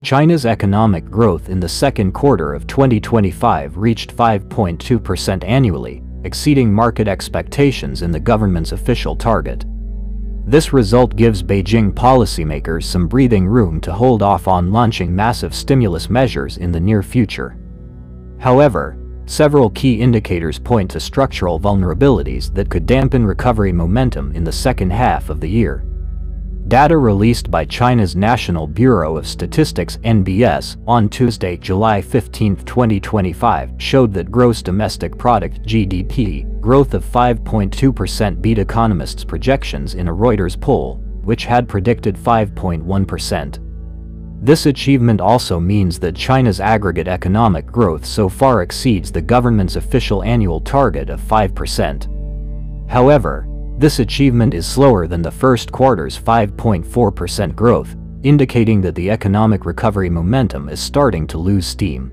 China's economic growth in the second quarter of 2025 reached 5.2% annually, exceeding market expectations in the government's official target. This result gives Beijing policymakers some breathing room to hold off on launching massive stimulus measures in the near future. However, several key indicators point to structural vulnerabilities that could dampen recovery momentum in the second half of the year. Data released by China's National Bureau of Statistics (NBS) on Tuesday, July 15, 2025, showed that gross domestic product (GDP) growth of 5.2% beat economists' projections in a Reuters poll, which had predicted 5.1%. This achievement also means that China's aggregate economic growth so far exceeds the government's official annual target of 5%. However, this achievement is slower than the first quarter's 5.4% growth, indicating that the economic recovery momentum is starting to lose steam.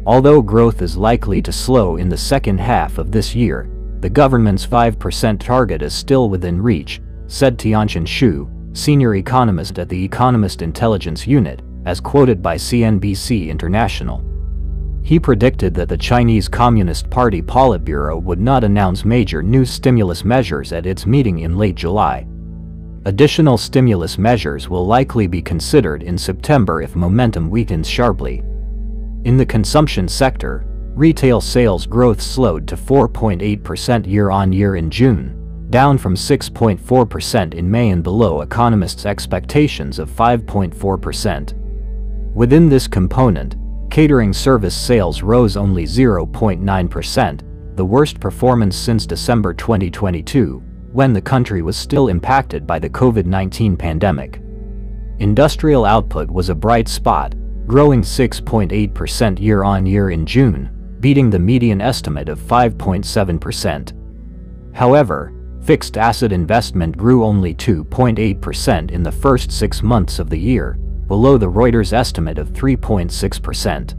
Although growth is likely to slow in the second half of this year, the government's 5% target is still within reach, said Tianqian Xu, senior economist at the Economist Intelligence Unit, as quoted by CNBC International. He predicted that the Chinese Communist Party Politburo would not announce major new stimulus measures at its meeting in late July. Additional stimulus measures will likely be considered in September if momentum weakens sharply. In the consumption sector, retail sales growth slowed to 4.8% year-on-year in June, down from 6.4% in May and below economists' expectations of 5.4%. Within this component, catering service sales rose only 0.9%, the worst performance since December 2022, when the country was still impacted by the COVID-19 pandemic. Industrial output was a bright spot, growing 6.8% year-on-year in June, beating the median estimate of 5.7%. However, fixed asset investment grew only 2.8% in the first 6 months of the year, below the Reuters estimate of 3.6%.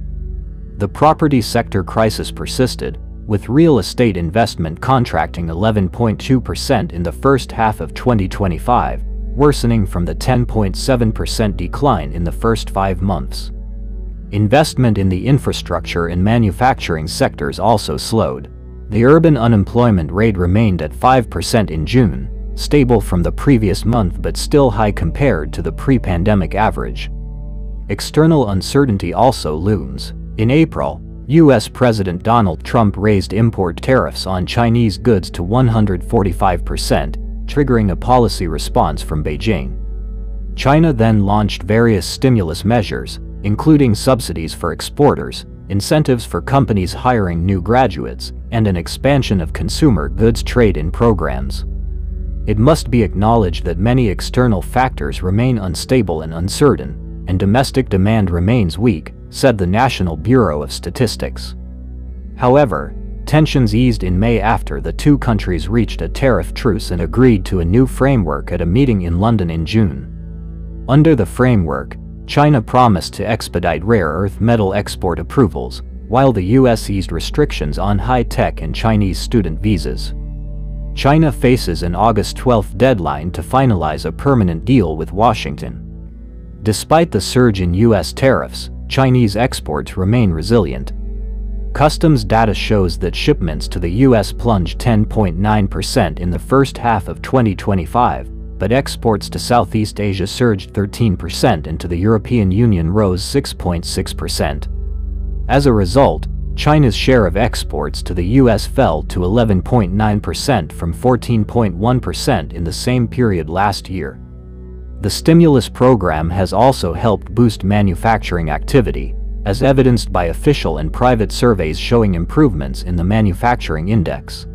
The property sector crisis persisted, with real estate investment contracting 11.2% in the first half of 2025, worsening from the 10.7% decline in the first 5 months. Investment in the infrastructure and manufacturing sectors also slowed. The urban unemployment rate remained at 5% in June, stable from the previous month but still high compared to the pre-pandemic average. External uncertainty also looms. In April, U.S. President Donald Trump raised import tariffs on Chinese goods to 145%, triggering a policy response from Beijing. China then launched various stimulus measures, including subsidies for exporters, incentives for companies hiring new graduates, and an expansion of consumer goods trade-in programs. It must be acknowledged that many external factors remain unstable and uncertain, and domestic demand remains weak, said the National Bureau of Statistics. However, tensions eased in May after the two countries reached a tariff truce and agreed to a new framework at a meeting in London in June. Under the framework, China promised to expedite rare earth metal export approvals, while the U.S. eased restrictions on high-tech and Chinese student visas. China faces an August 12 deadline to finalize a permanent deal with Washington. Despite the surge in U.S. tariffs, Chinese exports remain resilient. Customs data shows that shipments to the U.S. plunged 10.9% in the first half of 2025, but exports to Southeast Asia surged 13% and to the European Union rose 6.6%. As a result, China's share of exports to the U.S. fell to 11.9% from 14.1% in the same period last year. The stimulus program has also helped boost manufacturing activity, as evidenced by official and private surveys showing improvements in the manufacturing index.